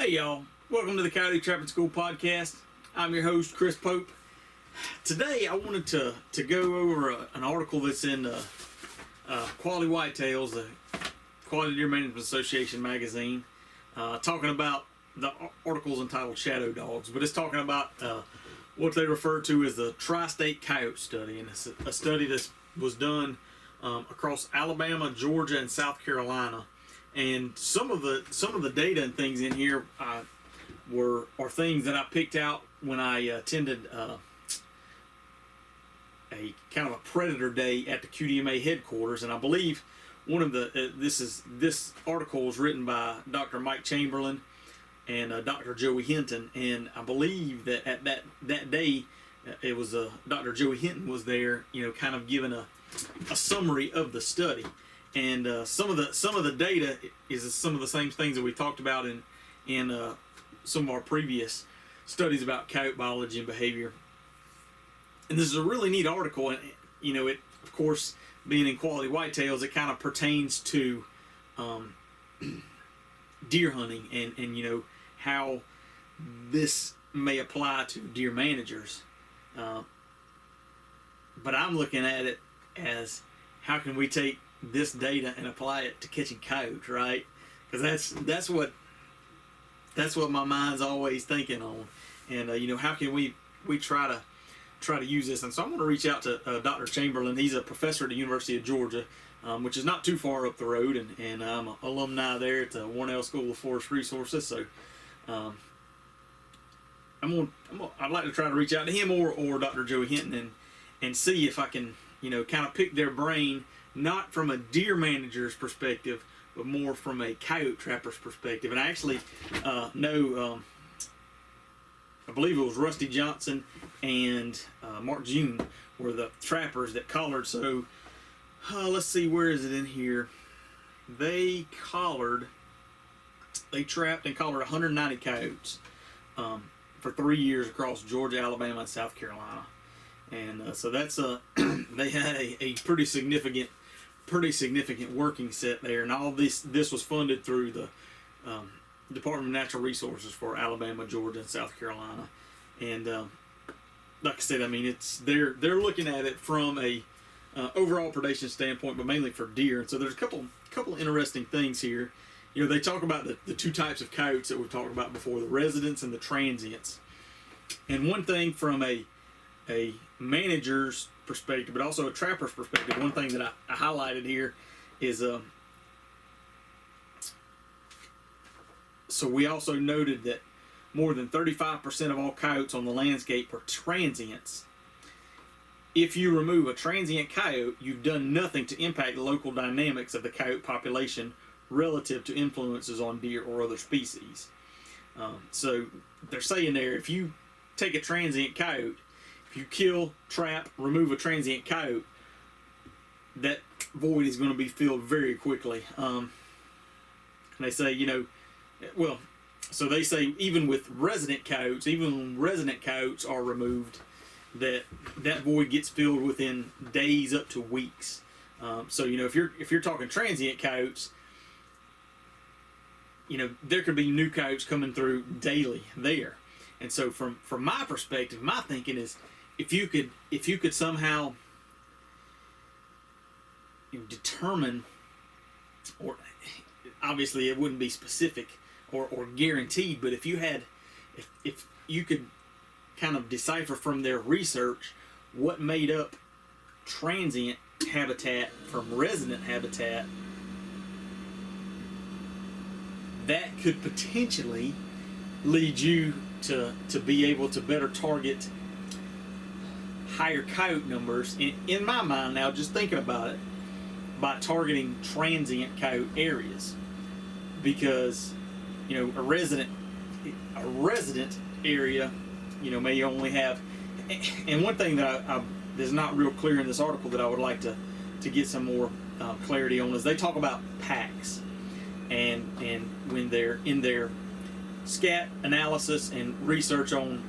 Hey y'all, welcome to the Coyote Trapping School podcast. I'm your host, Chris Pope. Today I wanted to go over an article that's in Quality Whitetails, the Quality Deer Management Association magazine, talking about the article's entitled Shadow Dogs, but it's talking about what they refer to as the Tri-State Coyote Study, and it's a study that was done across Alabama, Georgia, and South Carolina. And some of the data and things in here are things that I picked out when I attended a kind of a predator day at the QDMA headquarters. And I believe one of the this article was written by Dr. Mike Chamberlain and Dr. Joey Hinton. And I believe that at that day it was Dr. Joey Hinton was there, kind of giving a summary of the study. And some of the data is some of the same things that we talked about in some of our previous studies about coyote biology and behavior. And this is a really neat article, and it, of course, being in Quality Whitetails, it kind of pertains to deer hunting and how this may apply to deer managers. But I'm looking at it as, how can we take this data and apply it to catching coyotes, right? Because that's what my mind's always thinking on. And how can we try to use this? And so I'm going to reach out to Dr. Chamberlain. He's a professor at the University of Georgia, which is not too far up the road, and I'm an alumni there at the Warnell School of Forest Resources. So I'd like to try to reach out to him or Dr. Joey Hinton and see if I can kind of pick their brain, not from a deer manager's perspective, but more from a coyote trapper's perspective. And I actually know, I believe it was Rusty Johnson and Mark June were the trappers that collared. So let's see, where is it in here? They trapped and collared 190 coyotes for 3 years across Georgia, Alabama, and South Carolina. And so that's they had a pretty significant working set there, and all this was funded through the Department of Natural Resources for Alabama, Georgia, and South Carolina. And like I said, I mean, they're looking at it from a overall predation standpoint, but mainly for deer. And so there's a couple of interesting things here. They talk about the two types of coyotes that we've talked about before: the residents and the transients. And one thing from a manager's perspective, but also a trapper's perspective, one thing that I highlighted here is so we also noted that more than 35% of all coyotes on the landscape are transients. If you remove a transient coyote, you've done nothing to impact the local dynamics of the coyote population relative to influences on deer or other species. So they're saying there, if you take a transient coyote, if you kill, trap, remove a transient coyote, that void is going to be filled very quickly. And they say, so they say even with resident coyotes, even when resident coyotes are removed, that void gets filled within days up to weeks. So if you're talking transient coyotes, there could be new coyotes coming through daily there. And so from my perspective, my thinking is, if you could somehow determine, or obviously it wouldn't be specific or guaranteed, but if you could kind of decipher from their research what made up transient habitat from resident habitat, that could potentially lead you to be able to better target higher coyote numbers, in my mind now, just thinking about it, by targeting transient coyote areas. Because a resident area may only have, and one thing that is not real clear in this article that I would like to get some more clarity on is they talk about packs, and when they're in their scat analysis and research on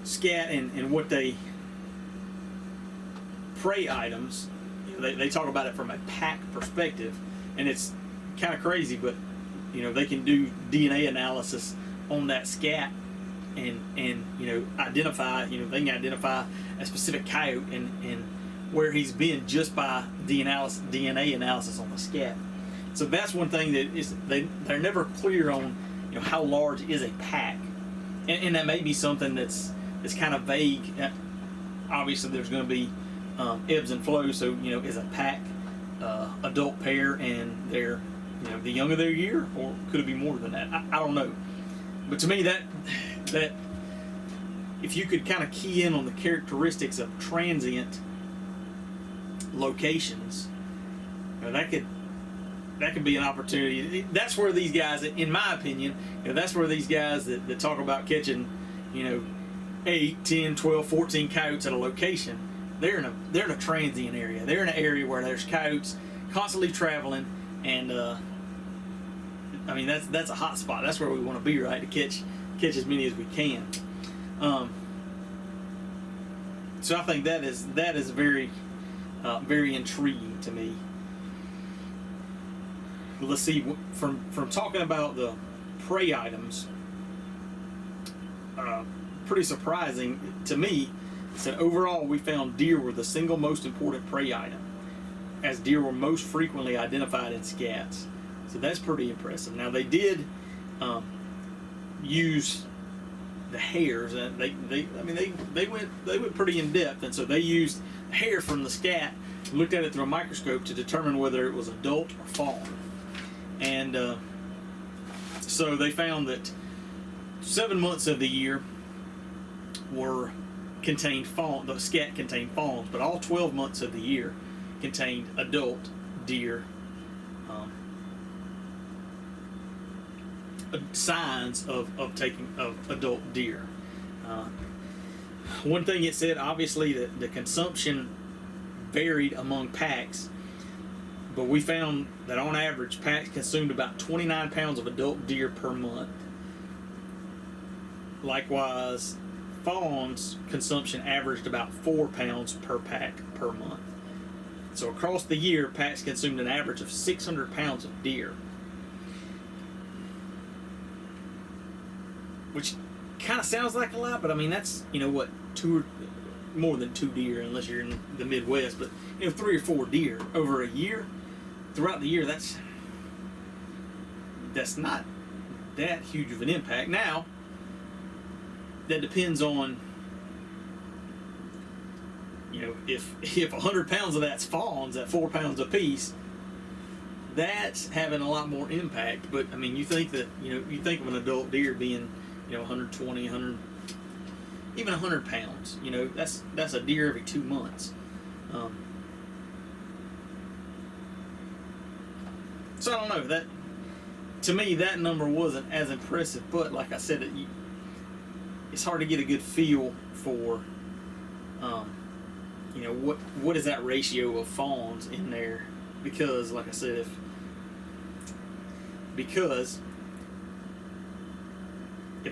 scat and what they prey items, they talk about it from a pack perspective, and it's kind of crazy, but they can do DNA analysis on that scat and identify, they can identify a specific coyote and where he's been just by DNA analysis on the scat. So that's one thing that is they're never clear on, how large is a pack, and that may be something that's kind of vague. Obviously, there's going to be ebbs and flows. So is a pack adult pair and they're the young of their year, or could it be more than that? I don't know. But to me, that if you could kind of key in on the characteristics of transient locations, that could be an opportunity. That's where these guys, in my opinion, that's where these guys that talk about catching, 8, 10, 12, 14 coyotes at a location, they're in a transient area. They're in an area where there's coyotes constantly traveling, and that's a hot spot. That's where we want to be, right? To catch as many as we can. So I think that is very very intriguing to me. Let's see, from talking about the prey items, pretty surprising to me. It said overall we found deer were the single most important prey item, as deer were most frequently identified in scats. So that's pretty impressive. Now they did use the hairs, and they went pretty in depth, and so they used hair from the scat, looked at it through a microscope to determine whether it was adult or fawn. And so they found that 7 months of the year contained fawn. The scat contained fawns, but all 12 months of the year contained adult deer. Signs of adult deer. One thing it said, obviously, that the consumption varied among packs, but we found that on average packs consumed about 29 pounds of adult deer per month. Likewise, fawns consumption averaged about 4 pounds per pack per month. So across the year, packs consumed an average of 600 pounds of deer, which kind of sounds like a lot, but that's more than 2 deer unless you're in the Midwest, but 3 or 4 deer over a year. Throughout the year, that's not that huge of an impact. Now, that depends on, if 100 pounds of that's fawns at 4 pounds apiece, that's having a lot more impact. But you think that you think of an adult deer being 120, 100, even 100 pounds. That's a deer every 2 months. So I don't know, that to me that number wasn't as impressive, but like I said, it's hard to get a good feel for what is that ratio of fawns in there, because like I said, if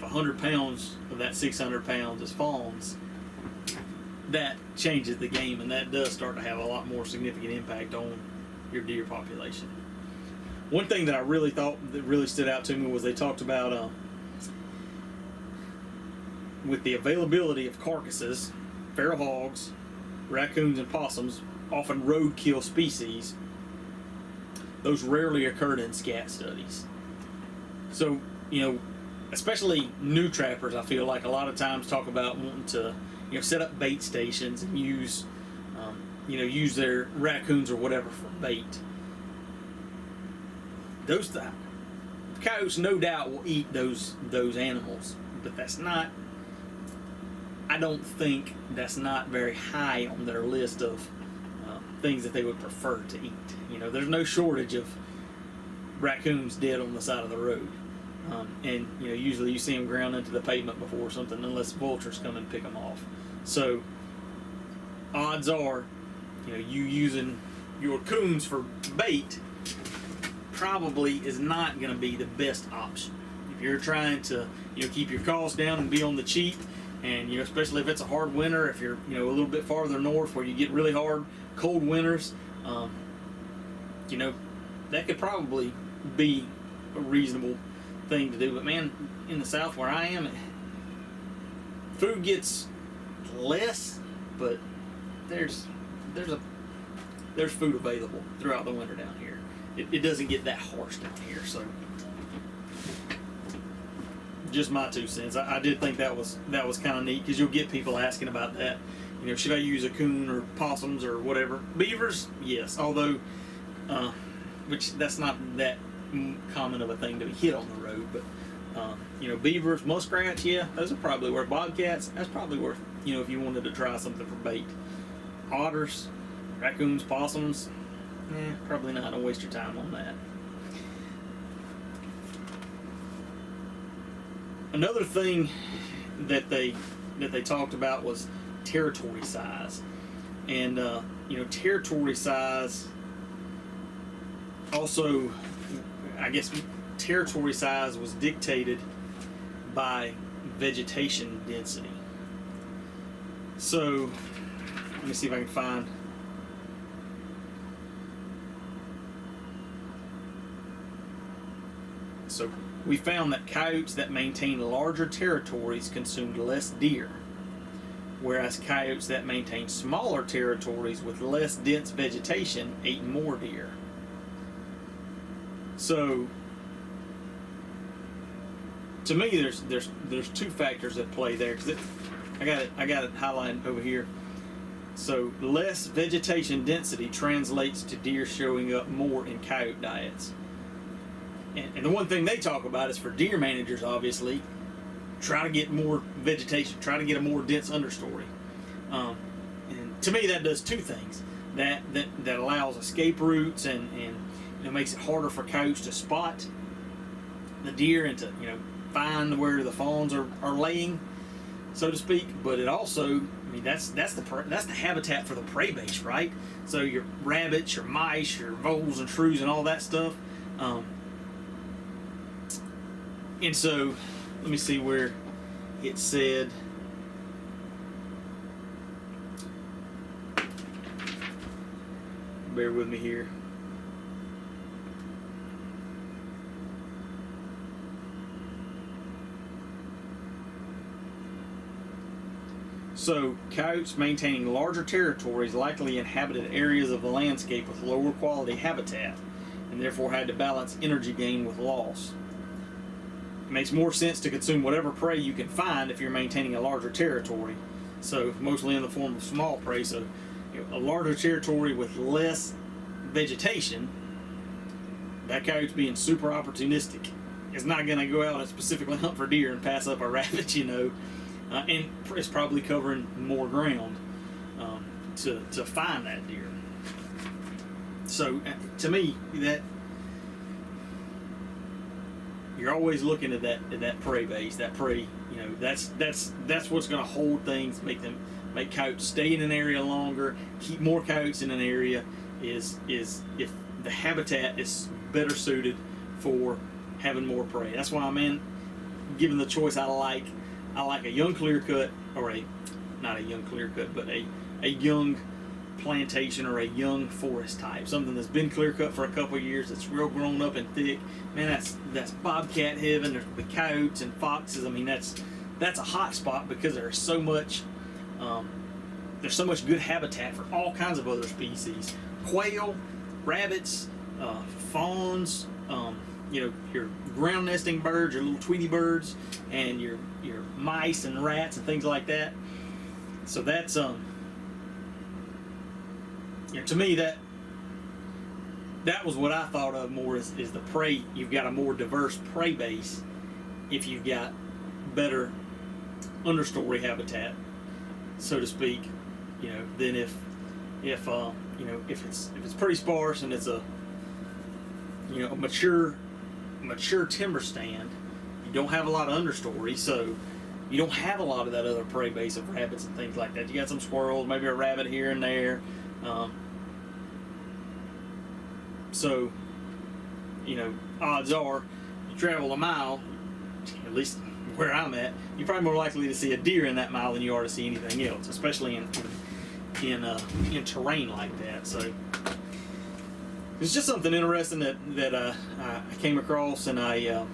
100 pounds of that 600 pounds is fawns, that changes the game, and that does start to have a lot more significant impact on your deer population. One thing that I really thought that really stood out to me was they talked about with the availability of carcasses, feral hogs, raccoons, and possums, often roadkill species, those rarely occurred in scat studies. So, especially new trappers, I feel like a lot of times talk about wanting to, set up bait stations and use their raccoons or whatever for bait. Those coyotes no doubt will eat those animals, but I don't think that's not very high on their list of things that they would prefer to eat. There's no shortage of raccoons dead on the side of the road. And usually you see them ground into the pavement before something, unless vultures come and pick them off. So odds are, you using your coons for bait probably is not going to be the best option. If you're trying to keep your costs down and be on the cheap, and especially if it's a hard winter, if you're a little bit farther north where you get really hard cold winters, that could probably be a reasonable thing to do. But man, in the South where I am, food gets less, but there's food available throughout the winter down here. It doesn't get that harsh down here, so just my 2 cents. I did think that was kind of neat, because you'll get people asking about that. You know, should I use a coon or possums or whatever? Beavers, yes. Although, which that's not that common of a thing to be hit on the road, but you know, beavers, muskrats, yeah, those are probably worth. Bobcats, that's probably worth. You know, if you wanted to try something for bait. Otters, raccoons, possums, probably not. Don't waste your time on that. Another thing that they talked about was territory size, and you know, territory size also, I guess, territory size was dictated by vegetation density. So let me see if I can find. So we found that coyotes that maintain larger territories consumed less deer, whereas coyotes that maintain smaller territories with less dense vegetation ate more deer. So to me, there's 2 factors at play there, because I got it highlighted over here. So less vegetation density translates to deer showing up more in coyote diets. And the one thing they talk about is, for deer managers, obviously, try to get more vegetation, try to get a more dense understory. And to me, that does 2 things. That allows escape routes, and you know, makes it harder for coyotes to spot the deer and to, you know, find where the fawns are laying, so to speak. But it also, I mean, that's the habitat for the prey base, right? So your rabbits, your mice, your voles and shrews and all that stuff. And so, let me see where it said. Bear with me here. So, coyotes maintaining larger territories likely inhabited areas of the landscape with lower quality habitat, and therefore had to balance energy gain with loss. It makes more sense to consume whatever prey you can find if you're maintaining a larger territory. So, mostly in the form of small prey. So, you know, a larger territory with less vegetation, that coyote's being super opportunistic. It's not going to go out and specifically hunt for deer and pass up a rabbit, you know. And it's probably covering more ground to find that deer. So to me, that you're always looking at that prey base, that prey. You know, that's what's going to hold things, make coyotes stay in an area longer, keep more coyotes in an area. Is if the habitat is better suited for having more prey. That's why, man, given the choice, I like a young clear cut, or not a young clear cut, but a young plantation or a young forest type, something that's been clear cut for a couple of years, that's real grown up and thick. Man, that's bobcat heaven. There's the coyotes and foxes. I mean, that's a hot spot, because there's so much good habitat for all kinds of other species: quail, rabbits, fawns. You know, your ground nesting birds, your little Tweety birds, and your mice and rats and things like that. So that's you know, to me, that was what I thought of more is the prey. You've got a more diverse prey base if you've got better understory habitat, so to speak. You know, than if you know, if it's pretty sparse and it's a mature timber stand, you don't have a lot of understory, so you don't have a lot of that other prey base of rabbits and things like that. You got some squirrels, maybe a rabbit here and there. So, you know, odds are, you travel a mile, at least where I'm at, you're probably more likely to see a deer in that mile than you are to see anything else, especially in terrain like that. So, it's just something interesting that I came across, and I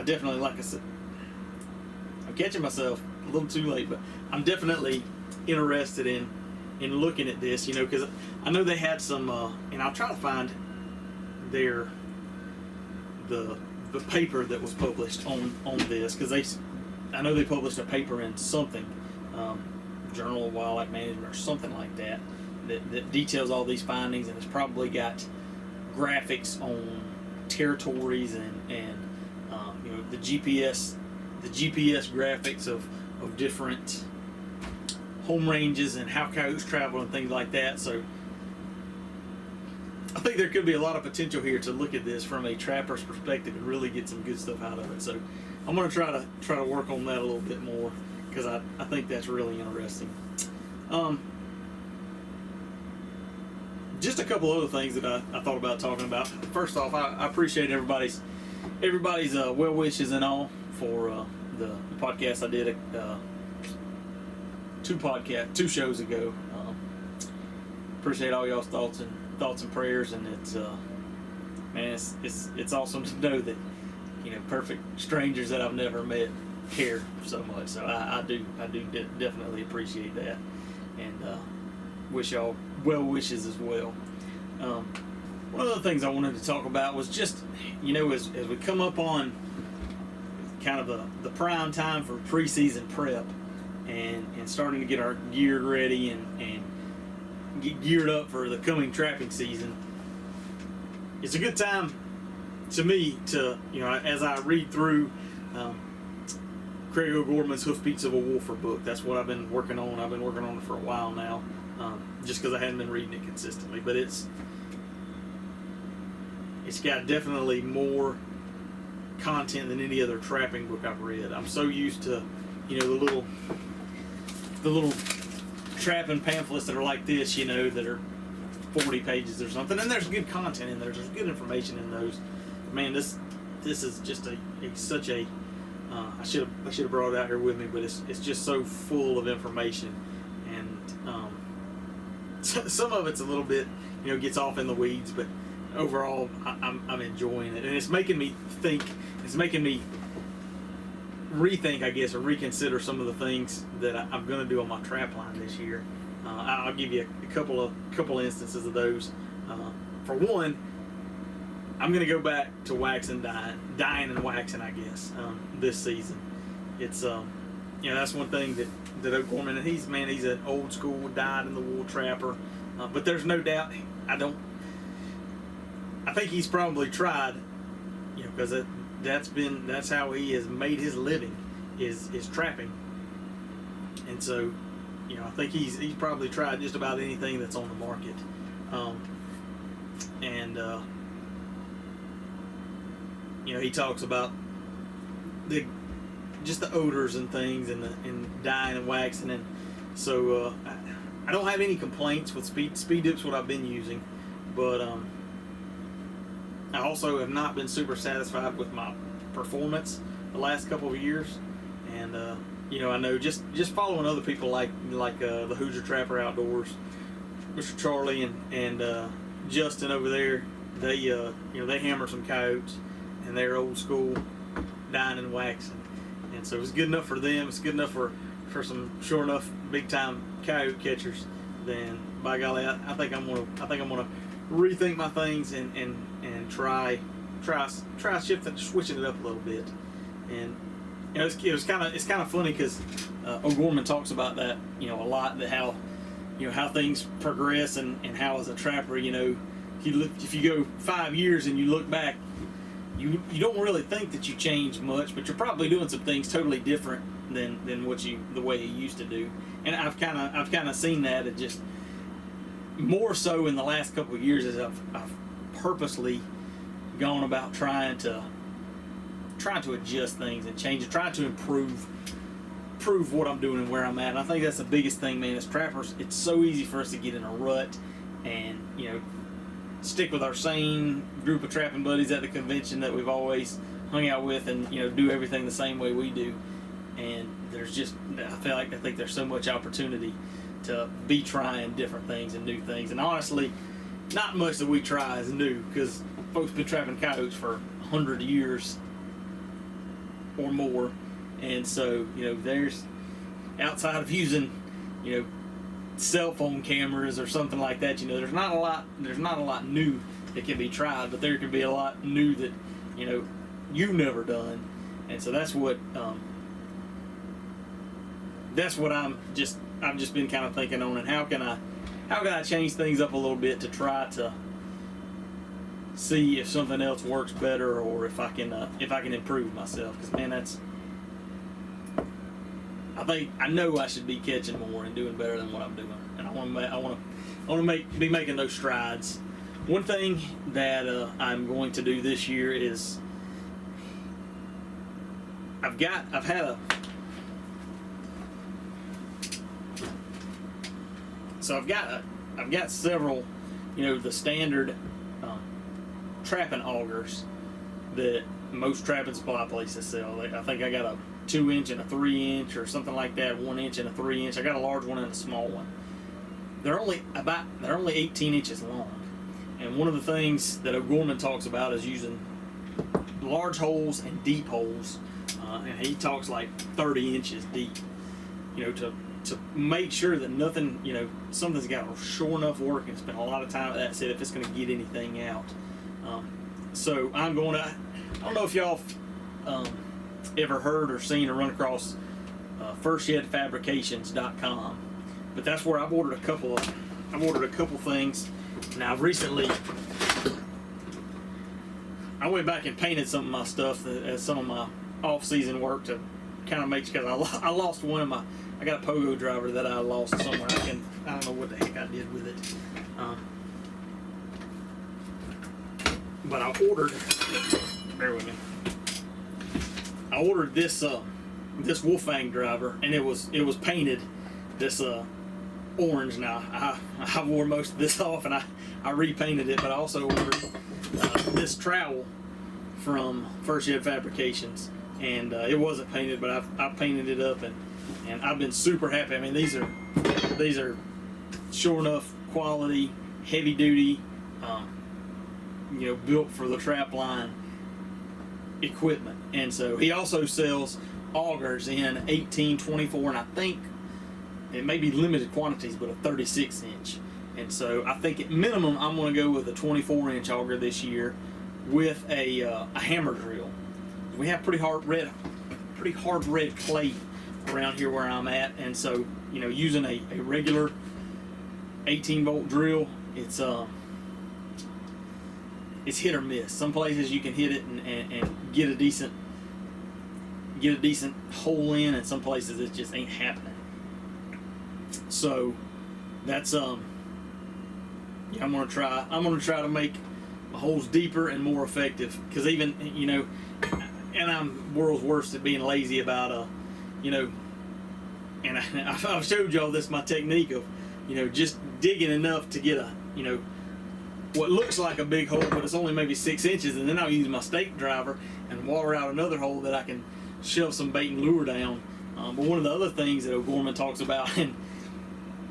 definitely, like I said, I'm catching myself a little too late, but I'm definitely interested in looking at this, because I know they had some, and I'll try to find the paper that was published on this, because I know they published a paper in something, Journal of Wildlife Management or something like that details all these findings, and it's probably got graphics on territories and the GPS graphics of different home ranges and how coyotes travel and things like that. So I think there could be a lot of potential here to look at this from a trapper's perspective and really get some good stuff out of it. So I'm going to try to work on that a little bit more, because I think that's really interesting. Just a couple other things that I thought about talking about. First off, I appreciate everybody's well wishes and all for the podcast I did two shows ago. Appreciate all y'all's thoughts and prayers, and it's man, it's awesome to know that perfect strangers that I've never met care so much. So I do definitely appreciate that, and wish y'all well wishes as well. One of the things I wanted to talk about was just as we come up on kind of the prime time for preseason prep and starting to get our gear ready and get geared up for the coming trapping season, it's a good time to me to, as I read through Craig O'Gorman's Hoofbeats of a Wolfer book. That's what I've been working on. I've been working on it for a while now, just because I hadn't been reading it consistently. But it's got definitely more content than any other trapping book I've read. I'm so used to, the little trapping pamphlets that are like this, that are 40 pages or something, and there's good content in there. There's good information in those. Man, this is just such a I should have brought it out here with me, but it's just so full of information, and some of it's a little bit gets off in the weeds, but overall I'm enjoying it, and it's making me think. It's making me rethink, I guess, or reconsider some of the things that I'm going to do on my trap line this year. I'll give you a couple instances of those. For one, I'm going to go back to waxing, dyeing and waxing, I guess, this season. It's that's one thing that O'Gorman, and he's an old school dyed in the wool trapper, but there's no doubt I think he's probably tried, because that's how he has made his living is trapping, and so I think he's probably tried just about anything that's on the market, and he talks about just the odors and things and dyeing and waxing, and so I don't have any complaints with speed dip's what I've been using, but I also have not been super satisfied with my performance the last couple of years, and I know just following other people like the Hoosier Trapper Outdoors, Mr. Charlie and Justin over there, they hammer some coyotes, and they're old school dyeing and waxing, and so it's good enough for them. It's good enough for some sure enough big time coyote catchers. Then by golly, I think I'm gonna rethink my things and try switching it up a little bit. And it's kind of funny because O'Gorman talks about that a lot, that how things progress and how as a trapper if you go 5 years and you look back, you don't really think that you changed much, but you're probably doing some things totally different than the way you used to do. And I've kind of seen that, it just more so in the last couple of years, as I've purposely gone about trying to adjust things and change it, trying to improve what I'm doing and where I'm at. And I think that's the biggest thing, man. As trappers, it's so easy for us to get in a rut and stick with our same group of trapping buddies at the convention that we've always hung out with, and do everything the same way we do. And there's just I think there's so much opportunity to be trying different things and new things. And honestly, not much that we try is new, because folks been trapping coyotes for 100 years or more, and so there's, outside of using cell phone cameras or something like that, there's not a lot new that can be tried, but there can be a lot new that you've never done. And so that's what I've just been kind of thinking on, and how can I change things up a little bit to try to see if something else works better, or if I can improve myself. Because man, I know I should be catching more and doing better than what I'm doing, and I want to be making those strides. One thing that I'm going to do this year is I've got several, the standard trapping augers that most trapping supply places sell. I think I got a 2-inch and a 3-inch or something like that, 1-inch and a 3-inch. I got a large one and a small one. They're only 18 inches long. And one of the things that O'Gorman talks about is using large holes and deep holes. And he talks like 30 inches deep, to make sure that nothing, something's got a sure enough work, and spend a lot of time at that, said if it's going to get anything out. So I don't know if y'all ever heard or seen or run across firstshedfabrications.com, but that's where I've ordered a couple things. Now recently I went back and painted some of my stuff, some of my off-season work, to kind of make, because I lost one of my, I got a pogo driver that I lost somewhere. I don't know what the heck I did with it. But I ordered, bear with me, I ordered this Wolfang driver, and it was painted this orange. Now I wore most of this off, and I repainted it, but I also ordered this trowel from First Shed Fabrications, and it wasn't painted, but I've painted it up, and I've been super happy. I mean, these are sure enough quality, heavy duty, built for the trap line equipment. And so he also sells augers in 18, 24, and I think it may be limited quantities, but a 36-inch. And so I think at minimum I'm going to go with a 24-inch auger this year with a hammer drill. We have pretty hard red clay around here where I'm at, and so using a regular 18-volt drill, it's hit or miss. Some places you can hit it and get a decent hole in, and some places it just ain't happening. So that's I'm gonna try to make my holes deeper and more effective, because even and I'm world's worst at being lazy about and I've showed y'all this, my technique of just digging enough to get a what looks like a big hole, but it's only maybe 6 inches, and then I'll use my stake driver and water out another hole that I can shove some bait and lure down. But one of the other things that O'Gorman talks about, and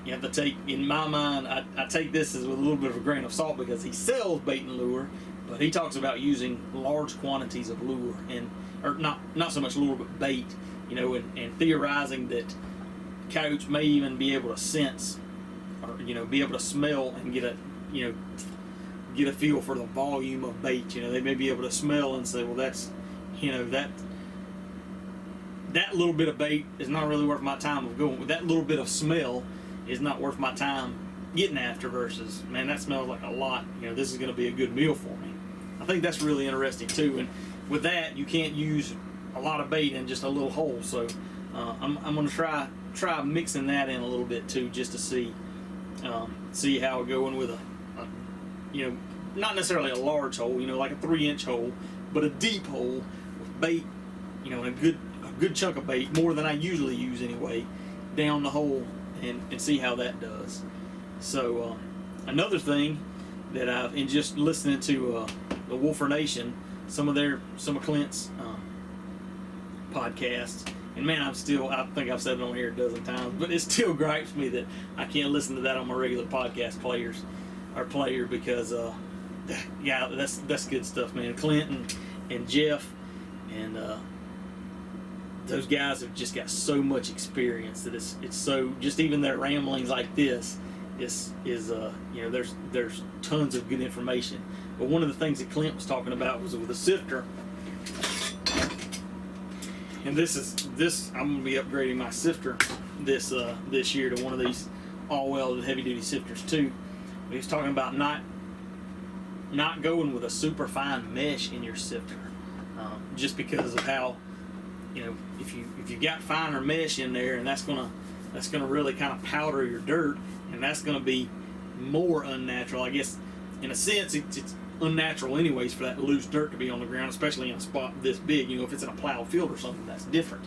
you have to take, in my mind, I take this as with a little bit of a grain of salt, because he sells bait and lure, but he talks about using large quantities of lure, or not so much lure, but bait, and theorizing that coyotes may even be able to sense, or be able to smell and get a feel for the volume of bait. They may be able to smell and say, well, that's that little bit of bait is not really worth my time of going with. That little bit of smell is not worth my time getting after, versus, man, that smells like a lot. This is going to be a good meal for me. I think that's really interesting too. And with that, you can't use a lot of bait in just a little hole. So I'm going to try mixing that in a little bit too, just to see how it going with a not necessarily a large hole, like a 3-inch hole, but a deep hole with bait, and a good chunk of bait, more than I usually use anyway, down the hole, and see how that does. So another thing that I've, in just listening to the Wolfer Nation, some of Clint's podcasts, And man, I think I've said it on here a dozen times, but it still gripes me that I can't listen to that on my regular podcast player because, yeah, that's good stuff, man. Clint and Jeff and those guys have just got so much experience that it's so, just even their ramblings like this is there's tons of good information. But one of the things that Clint was talking about was with a sifter. And this I'm gonna be upgrading my sifter this year to one of these all-welded heavy-duty sifters too. But he was talking about not going with a super fine mesh in your sifter, just because of how, if you got finer mesh in there, and that's gonna really kind of powder your dirt, and that's gonna be more unnatural. I guess in a sense it's unnatural anyways for that loose dirt to be on the ground, especially in a spot this big. If it's in a plowed field or something, that's different.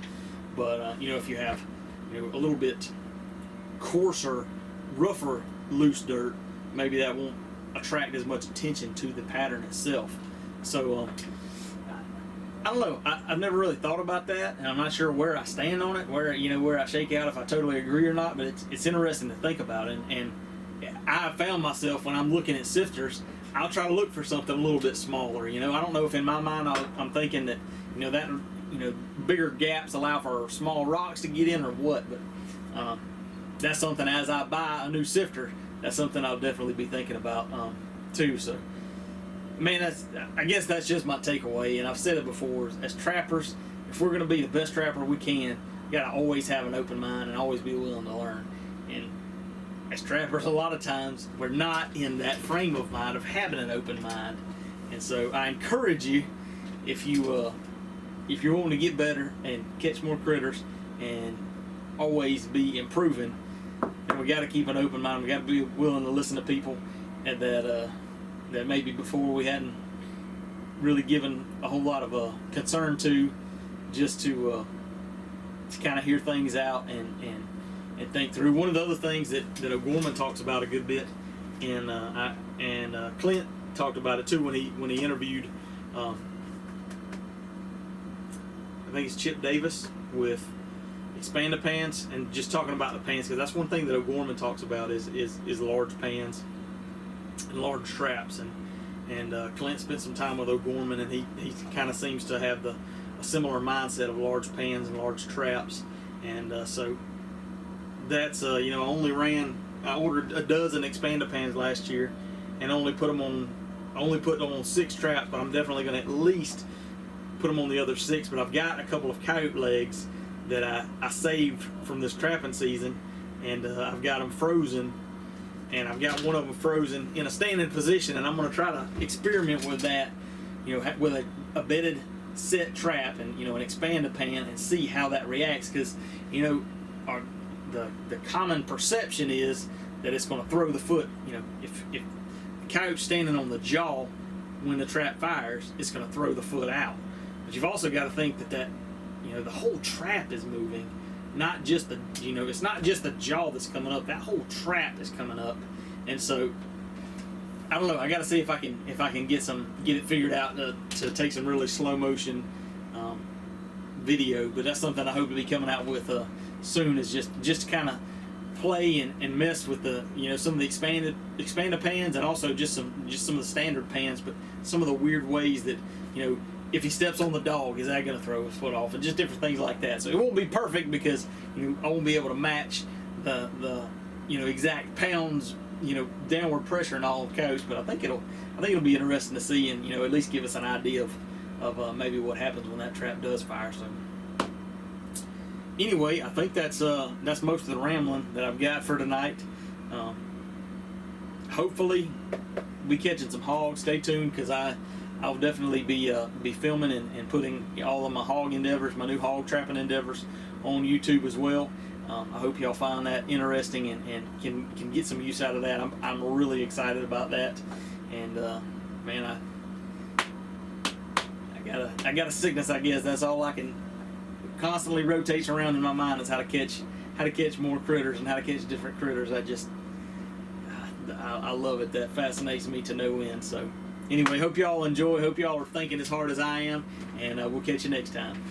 But if you have a little bit coarser, rougher, loose dirt, maybe that won't attract as much attention to the pattern itself. So I don't know. I've never really thought about that, and I'm not sure where I stand on it, where I shake out, if I totally agree or not. But it's interesting to think about, and I found myself when I'm looking at sifters, I'll try to look for something a little bit smaller. I don't know if in my mind I'm thinking that bigger gaps allow for small rocks to get in or what, but that's something, as I buy a new sifter, that's something I'll definitely be thinking about too. So, man, I guess that's just my takeaway. And I've said it before: as trappers, if we're going to be the best trapper we can, we got to always have an open mind and always be willing to learn. And as trappers, a lot of times we're not in that frame of mind of having an open mind. And so I encourage you, if you're wanting to get better and catch more critters and always be improving, and we got to keep an open mind. We got to be willing to listen to people, and that maybe before we hadn't really given a whole lot of concern to, just to kind of hear things out and think through. One of the other things that O'Gorman talks about a good bit, and Clint talked about it too when he interviewed, I think it's Chip Davis with Expanda pans, and just talking about the pans, because that's one thing that O'Gorman talks about is large pans and large traps, and Clint spent some time with O'Gorman, and he kind of seems to have a similar mindset of large pans and large traps, and so that's I ordered a dozen Expanda pans last year, and only put them on 6 traps, but I'm definitely going to at least put them on the other 6. But I've got a couple of coyote legs that I saved from this trapping season, and I've got them frozen, and I've got one of them frozen in a standing position, and I'm going to try to experiment with that, with a bedded set trap and an Expanda pan, and see how that reacts, because the common perception is that it's going to throw the foot. If the coyote's standing on the jaw when the trap fires, it's going to throw the foot out. But you've also got to think that the whole trap is moving, not just it's not just the jaw that's coming up. That whole trap is coming up, and so I don't know. I got to see if I can get it figured out to take some really slow motion video. But that's something I hope to be coming out with soon, is just kind of play and mess with the some of the expanded pans, and also just some of the standard pans, but some of the weird ways that if he steps on the dog, is that going to throw his foot off, and just different things like that. So it won't be perfect, because I won't be able to match the exact pounds downward pressure in all coast, but I think it'll be interesting to see, and at least give us an idea of maybe what happens when that trap does fire. So anyway, I think that's most of the rambling that I've got for tonight. Hopefully we catching some hogs. Stay tuned, because I'll definitely be filming and putting all of my hog endeavors, my new hog trapping endeavors, on YouTube as well. I hope y'all find that interesting and can get some use out of that. I'm really excited about that, and man, I got a sickness, I guess. That's all I can constantly rotates around in my mind, is how to catch more critters and how to catch different critters. I love it. That fascinates me to no end. So anyway, hope y'all enjoy. Hope y'all are thinking as hard as I am, and we'll catch you next time.